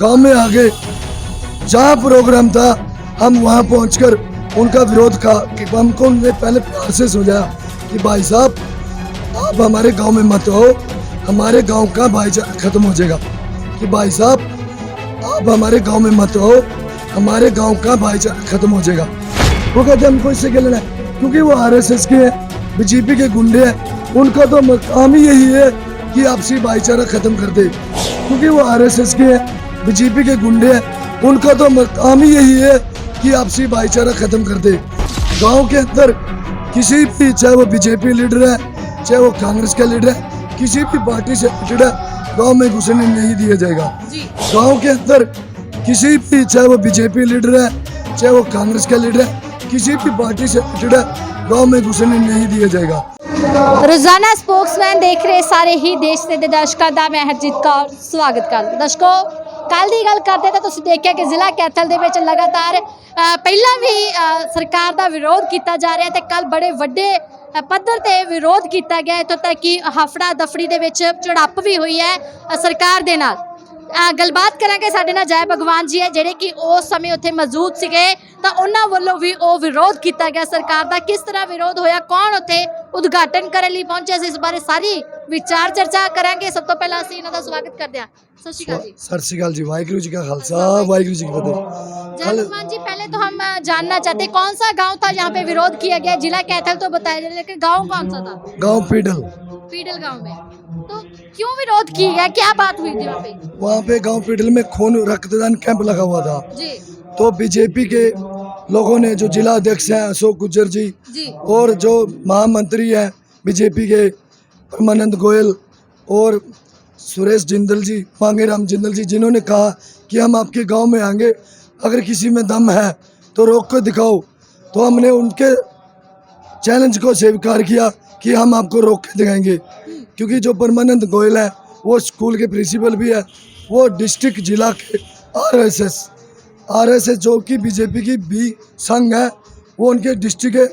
गांव में आगे जहाँ प्रोग्राम था हम वहाँ पहुंचकर उनका विरोध का कि हमको उनने पहले प्यार से समझाया कि भाई साहब आप हमारे गांव में मत आओ, हमारे गांव का भाईचारा खत्म हो जाएगा। कि भाई साहब आप हमारे गांव में मत आओ, हमारे गांव का भाईचारा खत्म हो जाएगा। वो कहते हमको इससे क्या लेना है, क्योंकि वो आरएसएस के हैं, बीजेपी के गुंडे हैं, उनका तो काम ही यही है कि आपसी भाईचारा खत्म कर दे। क्योंकि वो आरएसएस के हैं, बीजेपी के गुंडे हैं, उनका तो काम ही यही है कि आपसी भाईचारा खत्म कर दे। गांव के अंदर किसी भी, चाहे वो बीजेपी लीडर है, चाहे वो कांग्रेस का लीडर है, किसी भी पार्टी से रिलेटेड है, गांव में घुसने नहीं दिया जाएगा। गांव के अंदर किसी भी, चाहे वो बीजेपी लीडर है, चाहे वो कांग्रेस का लीडर है, किसी भी पार्टी से रिलेटेड है, गांव में घुसने नहीं दिया जाएगा। रोजाना स्पोक्समैन देख रहे ਸਾਰੇ ਹੀ ਦੇਸ਼ ਦੇ ਦਰਸ਼ਕਾਂ ਦਾ ਮੈਂ ਹਰਜੀਤ ਕੌਰ ਸਵਾਗਤ ਕਰਦਾ। ਦਰਸ਼ਕੋ, ਕੱਲ ਦੀ ਗੱਲ ਕਰਦੇ ਤਾਂ ਤੁਸੀਂ ਦੇਖਿਆ ਕਿ ਜ਼ਿਲ੍ਹਾ ਕੈਥਲ ਦੇ ਵਿੱਚ ਲਗਾਤਾਰ ਪਹਿਲਾਂ ਵੀ ਸਰਕਾਰ ਦਾ ਵਿਰੋਧ ਕੀਤਾ ਜਾ ਰਿਹਾ ਤੇ ਕੱਲ ਬੜੇ ਵੱਡੇ ਪੱਧਰ ਤੇ ਵਿਰੋਧ ਕੀਤਾ ਗਿਆ, ਇੱਥੋਂ ਤੱਕ ਕਿ ਹਫੜਾ ਦਫੜੀ ਦੇ ਵਿੱਚ ਝੜਪ ਵੀ ਹੋਈ ਹੈ ਸਰਕਾਰ ਦੇ ਨਾਲ। ਗੱਲਬਾਤ ਕਰਾਂਗੇ, ਸਾਡੇ ਨਾਲ ਜੈ ਭਗਵਾਨ ਜੀ ਹੈ ਜਿਹੜੇ ਕਿ ਉਸ ਸਮੇਂ ਉੱਥੇ ਮੌਜੂਦ ਸੀਗੇ, ਤਾਂ ਉਹਨਾਂ ਵੱਲੋਂ ਵੀ ਉਹ ਵਿਰੋਧ ਕੀਤਾ ਗਿਆ ਸਰਕਾਰ ਦਾ। ਕਿਸ ਤਰ੍ਹਾਂ ਵਿਰੋਧ ਹੋਇਆ, ਕੌਣ ਉੱਥੇ ਉਦਘਾਟਨ ਕਰਨ ਲਈ ਪਹੁੰਚਿਆ ਸੀ, ਇਸ ਬਾਰੇ ਸਾਰੀ ਵਿਚਾਰ ਚਰਚਾ ਕਰਾਂਗੇ। ਸਭ ਤੋਂ ਪਹਿਲਾਂ ਅਸੀਂ ਇਹਨਾਂ ਦਾ ਸਵਾਗਤ ਕਰਦੇ ਹਾਂ। सत श्री अकाल जी। सत श्री अकाल जी। वाहिगुरु जी का खालसा, वाहिगुरु जी की फतेह। जय भगवान जी, पहले तो हम जानना चाहते हैं कौन सा गांव था जहाँ पे विरोध किया गया। जिला कैथल तो बताया जाए, लेकिन गांव कौन सा था? गांव पीडल। पीडल गांव में तो क्यों विरोध किया गया, क्या बात हुई थी वहाँ पे? वहाँ पे गांव पीडल में खून रक्तदान कैंप लगा हुआ था जी। तो बीजेपी के लोगों ने, जो जिला अध्यक्ष हैं अशोक गुज्जर जी और जो महामंत्री हैं बीजेपी के परमानंद गोयल और सुरेश जिंदल जी, मांगेराम जिंदल जी, जिन्होंने कहा कि हम आपके गांव में आएंगे, अगर किसी में दम है तो रोक कर दिखाओ। तो हमने उनके चैलेंज को स्वीकार किया कि हम आपको रोक के दिखाएंगे, क्योंकि जो परमानंद गोयल है वो स्कूल के प्रिंसिपल भी है, वो डिस्ट्रिक्ट जिला के आरएसएस जो कि बीजेपी की भी संघ है, वो उनके डिस्ट्रिक्ट के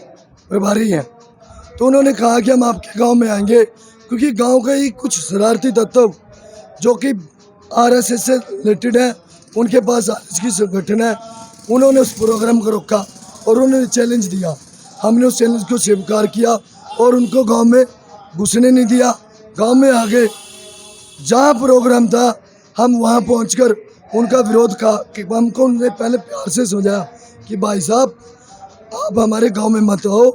प्रभारी हैं। तो उन्होंने कहा कि हम आपके गांव में आएंगे, क्योंकि गांव के ही कुछ शरारती तत्व जो कि आरएसएस से रिलेटेड है, उनके पास आरएसएस की संगठन है, उन्होंने उस प्रोग्राम को रोका और उन्होंने चैलेंज दिया। हमने उस चैलेंज को स्वीकार किया और उनको गांव में घुसने नहीं दिया। गांव में आगे जहाँ प्रोग्राम था हम वहाँ पहुँचकर उनका विरोध का कि हमको उन्होंने पहले प्यार से समझाया कि भाई साहब आप हमारे गाँव में मत आओ,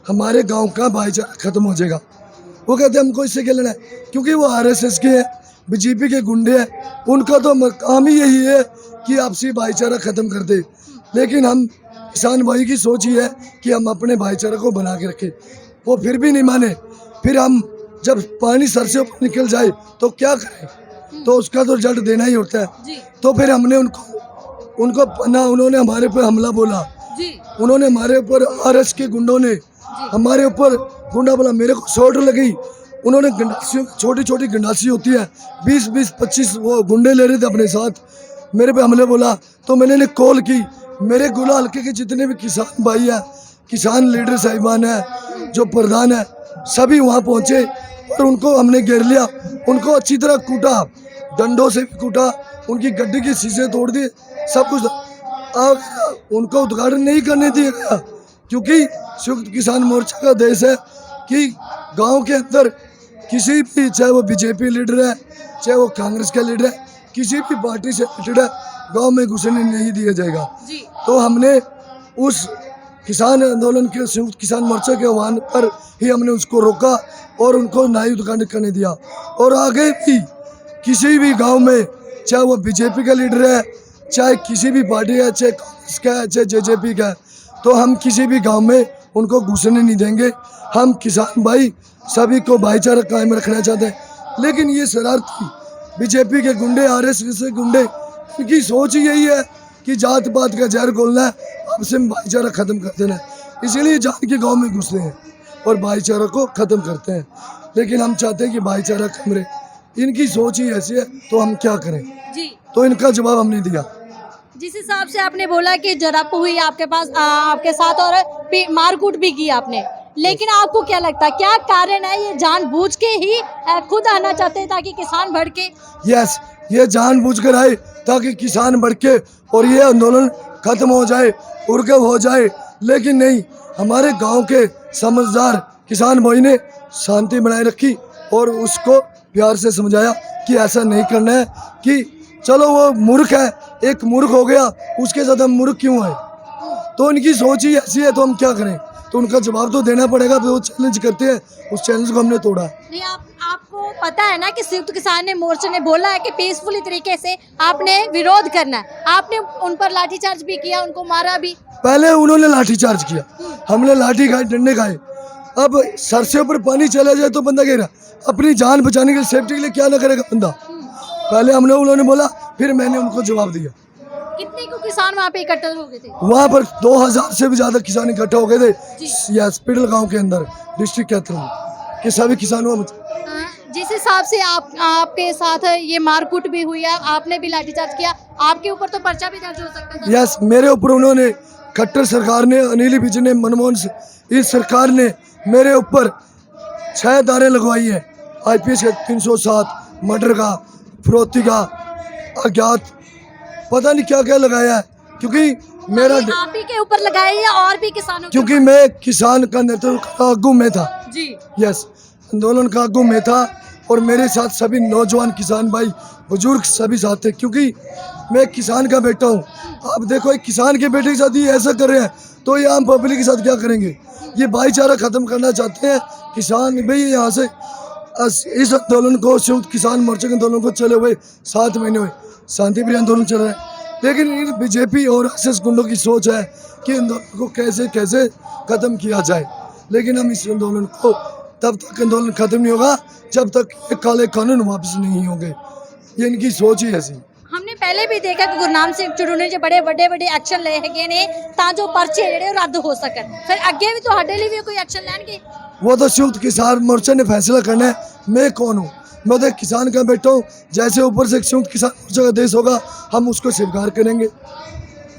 हमारे गाँव का भाईचारा खत्म हो जाएगा। वो कहते हमको इससे क्या लेना है, क्योंकि वो आरएसएस के हैं, बीजेपी के गुंडे हैं, उनका तो काम ही यही है कि आपसी भाईचारा खत्म कर दे। लेकिन हम किसान भाई की सोच ही है कि हम अपने भाईचारा को बना के रखें। वो फिर भी नहीं माने। फिर हम जब पानी सर से ऊपर निकल जाए तो क्या करें, तो उसका तो रिजल्ट देना ही होता है। तो फिर हमने उनको पन्ना, उन्होंने हमारे ऊपर हमला बोला, उन्होंने हमारे ऊपर आरएस के गुंडों ने हमारे ऊपर गुंडा बोला, मेरे को शॉट लगी। उन्होंने गंडासियों, छोटी छोटी गंडासी होती है, 20-25 वो गुंडे ले रहे थे अपने साथ, मेरे पे हमले बोला। तो मैंने कॉल की, मेरे गुला हल्के के जितने भी किसान भाई हैं, किसान लीडर साहिबान हैं, जो प्रधान है, सभी वहाँ पहुँचे और उनको हमने घेर लिया। उनको अच्छी तरह कूटा, डंडों से भी कूटा, उनकी गड्डी के शीशे तोड़ दिए, सब कुछ। अब उनको उद्घाटन नहीं करने दिया गया, क्योंकि संयुक्त किसान मोर्चा का देश है कि गांव के अंदर किसी भी, चाहे वो बीजेपी लीडर है, चाहे वो कांग्रेस का लीडर है, किसी भी पार्टी से रिलेटेड है, गांव में घुसने नहीं दिया जाएगा। तो हमने उस किसान आंदोलन के, संयुक्त किसान मोर्चा के आह्वान पर ही हमने उसको रोका और उनको नाई उद्घाटन करने दिया। और आगे भी किसी भी गाँव में, चाहे वो बीजेपी का लीडर है, चाहे किसी भी पार्टी है, चाहे कांग्रेस का है, चाहे जेजेपी का है, तो हम किसी भी गांव में उनको घुसने नहीं देंगे। हम किसान भाई सभी को भाईचारा कायम रखना चाहते हैं। लेकिन ये शरारती बीजेपी के गुंडे, आरएसएस के गुंडे, इनकी सोच ही यही है कि जात पात का जहर घोलना है, आपसे भाईचारा ख़त्म कर देना है। इसीलिए जान के गाँव में घुसते हैं और भाईचारा को ख़त्म करते हैं। लेकिन हम चाहते हैं कि भाईचारा कम रहे। इनकी सोच ही ऐसी है, तो हम क्या करें। तो इनका जवाब हमने दिया। जिस हिसाब से आपने बोला कि झड़प हुई आपके पास, आपके साथ, और मारकूट भी की आपने, लेकिन आपको क्या लगता है क्या कारण है? ये जानबूझ के ही खुद आना चाहते हैं ताकि किसान भड़के? यस, ये जानबूझकर आए ताकि किसान भड़के और ये आंदोलन खत्म हो जाए, उर्गव हो जाए। लेकिन नहीं, हमारे गांव के समझदार किसान भाई ने शांति बनाए रखी और उसको प्यार से समझाया कि ऐसा नहीं करना है, कि चलो वो मूर्ख है, एक मूर्ख हो गया, उसके साथ हम मूर्ख क्यों है। तो उनकी सोच ही ऐसी है, तो हम क्या करें। तो उनका जवाब तो देना पड़ेगा। तो वो चैलेंज करते हैं, उस चैलेंज को हमने तोड़ा। नहीं, आपको पता है ना कि संयुक्त किसान मोर्चा ने बोला है कि पीसफुली तरीके से आपने विरोध करना है। आपने उन पर लाठीचार्ज भी किया, उनको मारा भी। पहले उन्होंने लाठीचार्ज किया, हमने लाठी खाए, डंडे खाए। अब सर से ऊपर पानी चला जाए तो बंदा गिरा, अपनी जान बचाने के लिए, सेफ्टी के लिए क्या ना करेगा बंदा। पहले हमने, उन्होंने बोला, फिर मैंने उनको जवाब दिया। कितने को किसान वहाँ पे इकट्ठा हो गए थे? वहाँ पर 2000 से भी ज्यादा किसान इकट्ठा हो गए थे हॉस्पिटल गांव के अंदर, डिस्ट्रिक्ट कैथल में, कि सभी किसानों में। जिस हिसाब से आपके साथ ये मारकूट भी हुई है, आपने भी लाठीचार्ज किया, आपके ऊपर तो पर्चा भी दर्ज हो सकता था। यस, मेरे ऊपर उन्होंने, खट्टर सरकार ने, अनिल विज ने, मनमोहन इस सरकार ने मेरे ऊपर 6 दारे लगवाई है। IPS के 307, मर्डर का, फिरौती का, अज्ञात, पता नहीं क्या क्या लगाया है। क्योंकि मेरा, आप ही के ऊपर लगाए या और भी किसानों? क्योंकि मैं किसान का नेतृत्व का आगू में था जी। यस, आंदोलन का आगू में था और मेरे साथ सभी नौजवान किसान भाई, बुजुर्ग सभी साथ थे। क्योंकि मैं किसान का बेटा हूँ। आप देखो, एक किसान के बेटे के साथ ये ऐसा कर रहे हैं, तो ये आम पब्लिक के साथ क्या करेंगे। ये भाईचारा खत्म करना चाहते हैं किसान भाई। यहाँ से इस आंदोलन को, संयुक्त किसान मोर्चा के आंदोलन को चले हुए 7 महीने हुए, शांतिप्रिय आंदोलन चल रहा है। लेकिन इन बीजेपी और RSS गुंडों की सोच है कि आंदोलन को कैसे कैसे खत्म किया जाए। लेकिन हम इस आंदोलन को, तब तक आंदोलन खत्म नहीं होगा जब तक ये काले कानून वापस नहीं होंगे। ये इनकी सोच ही ऐसी। हमने पहले भी देखा कि गुरनाम सिंह चुड़ू ने जो बड़े एक्शन ले है ने, ਤਾਂ ਜੋ पर्चे ਜਿਹੜੇ रद्द हो सकन। फिर ਅੱਗੇ भी ਤੁਹਾਡੇ ਲਈ ਵੀ ਕੋਈ एक्शन ਲੈਣਗੇ? वो तो संयुक्त किसान मोर्चा ने फैसला करना है। मैं कौन हूँ, मैं तो एक किसान का बेटा हूँ। जैसे ऊपर से संयुक्त किसान मोर्चा का देश होगा, हम उसको स्वीकार करेंगे।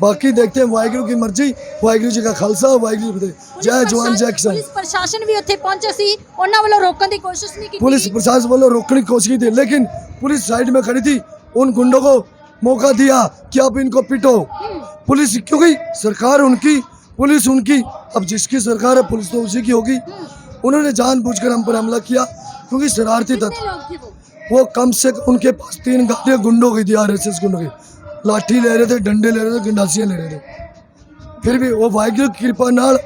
बाकी देखते हैं, वाहिगुरू की मर्जी, वाहिगुरू जी का खालसा, वाहिगुरू जी की फतेह। जय जवान जय किसान। पुलिस प्रशासन भी ਉੱਥੇ ਪਹੁੰਚਿਆ ਸੀ, ਉਹਨਾਂ ਵੱਲੋਂ रोकने की कोशिश नहीं की। पुलिस प्रशासन वालों रोकने की कोशिश की थी, लेकिन पुलिस साइड में खड़ी थी। उन गुंडों को मौका दिया कि आप इनको पीटो। पुलिस, क्योंकि सरकार उनकी, पुलिस उनकी, अब जिसकी सरकार है पुलिस तो उसी की होगी। उन्होंने जानबूझकर हम पर हमला किया, क्योंकि शरारती तत्व लोग थे वो कम से कम, उनके पास 3 गाड़ियाँ गुंडों की थी, RSS गुंडों की। लाठी ले रहे थे, डंडे ले रहे थे, गंडासियाँ ले रहे थे। फिर भी वो वाहिगुरू की कृपा नाल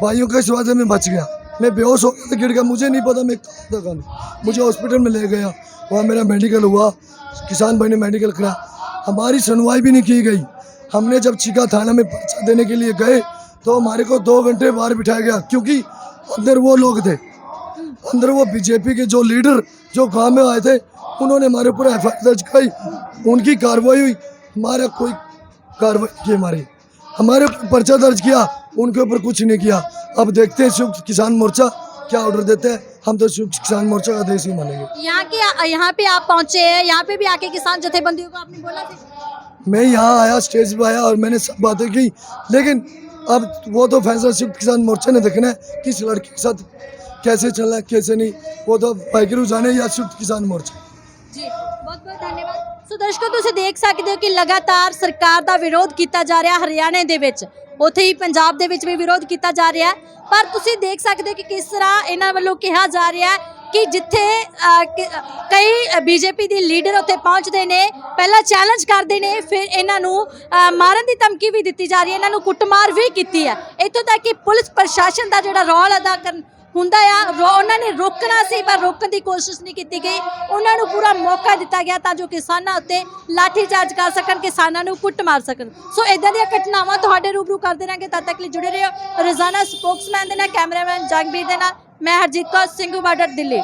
भाइयों के स्वाद में बच गया। मैं बेहोश हो गया, गिर गया, मुझे नहीं पता मैं कहाँ था। मुझे हॉस्पिटल में ले गया, वहाँ मेरा मेडिकल हुआ, किसान भाई ने मेडिकल कराया। हमारी सुनवाई भी नहीं की गई। हमने जब चीका थाना में पर्चा देने के लिए गए तो हमारे को 2 घंटे बाहर बिठाया गया, क्योंकि अंदर वो लोग थे, अंदर वो बीजेपी के जो लीडर जो गाँव में आए थे, उन्होंने हमारे ऊपर FIR दर्ज कराई। उनकी कार्रवाई हुई, हमारा कोई कार्रवाई की, हमारे ऊपर पर्चा दर्ज किया, उनके ऊपर कुछ नहीं किया। अब देखते हैं संयुक्त किसान मोर्चा क्या ऑर्डर देते हैं। हम तो संयुक्त किसान मोर्चा का देश ही मानेंगे। यहाँ पे आप पहुँचे हैं, यहाँ पे भी आके किसान जथेबंदियों को आपने बोला था? मैं यहाँ आया, स्टेज पे आया और मैंने सब बातें की, लेकिन अब वो तो फैसला संयुक्त किसान मोर्चा ने देखना है कि इस लड़के के साथ कैसे चलना है, कैसे नहीं। वो तो वाहिगुरू जाने, या संयुक्त किसान मोर्चा। ਜੀ ਬਹੁਤ ਬਹੁਤ ਧੰਨਵਾਦ। ਸੋ ਦਰਸ਼ਕੋ, ਤੁਸੀਂ ਦੇਖ ਸਕਦੇ ਹੋ ਕਿ ਲਗਾਤਾਰ ਸਰਕਾਰ ਦਾ ਵਿਰੋਧ ਕੀਤਾ ਜਾ ਰਿਹਾ ਹਰਿਆਣੇ ਦੇ ਵਿੱਚ, ਉੱਥੇ ਹੀ ਪੰਜਾਬ ਦੇ ਵਿੱਚ ਵੀ ਵਿਰੋਧ ਕੀਤਾ ਜਾ ਰਿਹਾ। ਪਰ ਤੁਸੀਂ ਦੇਖ ਸਕਦੇ ਹੋ ਕਿ ਕਿਸ ਤਰ੍ਹਾਂ ਇਹਨਾਂ ਵੱਲੋਂ ਕਿਹਾ ਜਾ ਰਿਹਾ ਹੈ ਕਿ ਜਿੱਥੇ ਕਈ ਬੀਜੇਪੀ ਦੀ ਲੀਡਰ ਉੱਥੇ ਪਹੁੰਚਦੇ ਨੇ, ਪਹਿਲਾਂ ਚੈਲੰਜ ਕਰਦੇ ਨੇ, ਫਿਰ ਇਹਨਾਂ ਨੂੰ ਮਾਰਨ ਦੀ ਧਮਕੀ ਵੀ ਦਿੱਤੀ ਜਾ ਰਹੀ ਹੈ, ਇਹਨਾਂ ਨੂੰ ਕੁੱਟਮਾਰ ਵੀ ਕੀਤੀ ਹੈ। ਇੱਥੋਂ ਤੱਕ ਕਿ ਪੁਲਿਸ ਪ੍ਰਸ਼ਾਸਨ ਦਾ ਜਿਹੜਾ ਰੋਲ ਅਦਾ ਹੁੰਦਾ ਆ, ਉਹਨਾਂ ਨੇ ਰੋਕਣਾ ਸੀ ਪਰ ਰੋਕਣ ਦੀ ਕੋਸ਼ਿਸ਼ ਨਹੀਂ ਕੀਤੀ ਗਈ। ਉਹਨਾਂ ਨੂੰ ਪੂਰਾ ਮੌਕਾ ਦਿੱਤਾ ਗਿਆ ਤਾਂ ਜੋ ਕਿਸਾਨਾਂ ਉੱਤੇ ਲਾਠੀਚਾਰਜ ਕਰ ਸਕਣ, ਕਿਸਾਨਾਂ ਨੂੰ ਕੁੱਟ ਮਾਰ ਸਕਣ। ਸੋ ਇਦਾਂ ਦੀਆਂ ਘਟਨਾਵਾਂ ਤੁਹਾਡੇ ਰੂਬਰੂ ਕਰਦੇ ਰਹਾਂਗੇ। ਤਦ ਤੱਕ ਲਈ ਜੁੜੇ ਰਹੋ ਰੋਜ਼ਾਨਾ ਸਪੋਕਸਮੈਨ ਦੇ ਨਾਲ, ਕੈਮਰਾਮੈਨ ਜਗਬੀਰ ਦੇ ਨਾਲ। ਮੈਂ ਹਰਜੀਤ ਕੌਰ, ਸਿੰਘੂ ਬਾਰਡਰ, ਦਿੱਲੀ।